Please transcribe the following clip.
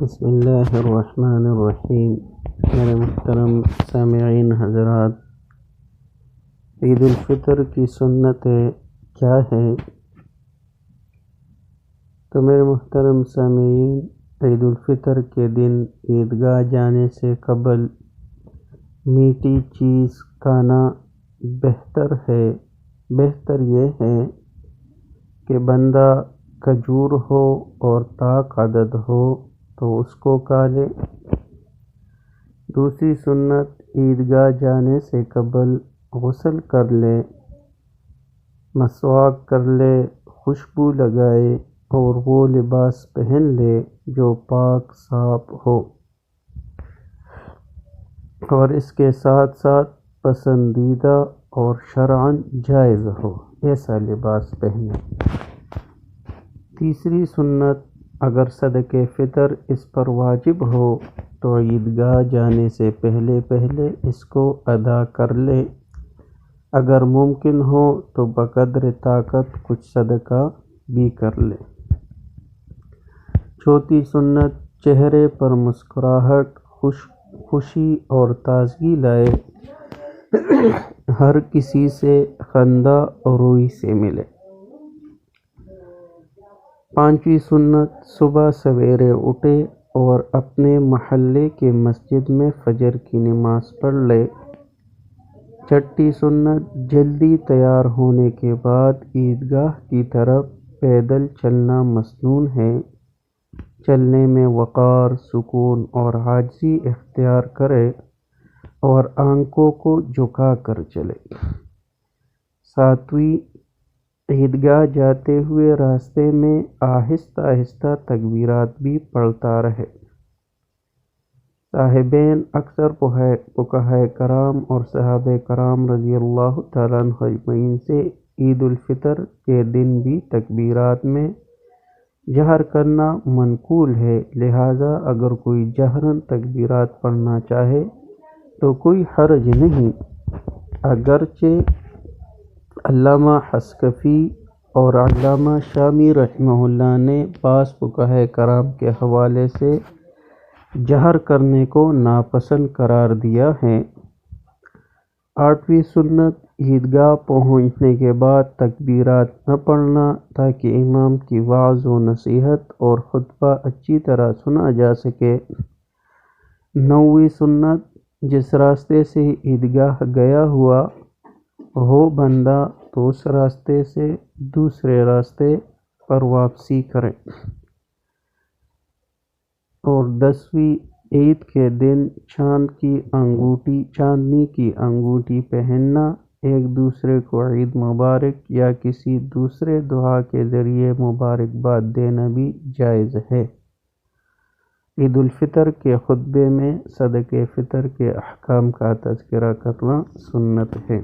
بسم اللہ الرحمن الرحیم۔ میرے محترم سامعین حضرات، عید الفطر کی سنتیں کیا ہیں؟ تو میرے محترم سامعین، عید الفطر کے دن عیدگاہ جانے سے قبل میٹھی چیز کھانا بہتر ہے۔ بہتر یہ ہے کہ بندہ کھجور ہو اور طاق عدد ہو تو اس کو کھا لے۔ دوسری سنت، عیدگاہ جانے سے قبل غسل کر لے، مسواک کر لے، خوشبو لگائے اور وہ لباس پہن لے جو پاک صاف ہو، اور اس کے ساتھ ساتھ پسندیدہ اور شرعاً جائز ہو ایسا لباس پہنے۔ تیسری سنت، اگر صدقہ فطر اس پر واجب ہو تو عیدگاہ جانے سے پہلے اس کو ادا کر لے۔ اگر ممکن ہو تو بقدر طاقت کچھ صدقہ بھی کر لے۔ چوتھی سنت، چہرے پر مسکراہٹ، خوشی اور تازگی لائے، ہر کسی سے خندہ روئی سے ملے۔ پانچویں سنت، صبح سویرے اٹھے اور اپنے محلے کے مسجد میں فجر کی نماز پڑھ لے۔ چھٹی سنت، جلدی تیار ہونے کے بعد عیدگاہ کی طرف پیدل چلنا مسنون ہے۔ چلنے میں وقار، سکون اور عاجزی اختیار کرے اور آنکھوں کو جھکا کر چلے۔ ساتویں، عیدگاہ جاتے ہوئے راستے میں آہستہ آہستہ تکبیرات بھی پڑھتا رہے۔ صاحبین اکثر فقہائے کرام اور صحابہ کرام رضی اللہ تعالیٰ عنہ اجمعین سے عید الفطر کے دن بھی تکبیرات میں جہر کرنا منقول ہے، لہٰذا اگر کوئی جہراً تکبیرات پڑھنا چاہے تو کوئی حرج نہیں۔ اگرچہ علامہ حصکفی اور علامہ شامی رحمہ اللہ نے بعض فقہائے کرام کے حوالے سے جہر کرنے کو ناپسند قرار دیا ہے۔ آٹھویں سنت، عیدگاہ پہنچنے کے بعد تکبیرات نہ پڑھنا تاکہ امام کی وعظ و نصیحت اور خطبہ اچھی طرح سنا جا سکے۔ نویں سنت، جس راستے سے عیدگاہ گیا ہوا ہو بندہ تو اس راستے سے دوسرے راستے پر واپسی کرے۔ اور 10ویں، عید کے دن چاندنی کی انگوٹھی پہننا، ایک دوسرے کو عید مبارک یا کسی دوسرے دعا کے ذریعے مبارکباد دینا بھی جائز ہے۔ عید الفطر کے خطبے میں صدقہ فطر کے احکام کا تذکرہ کرنا سنت ہے۔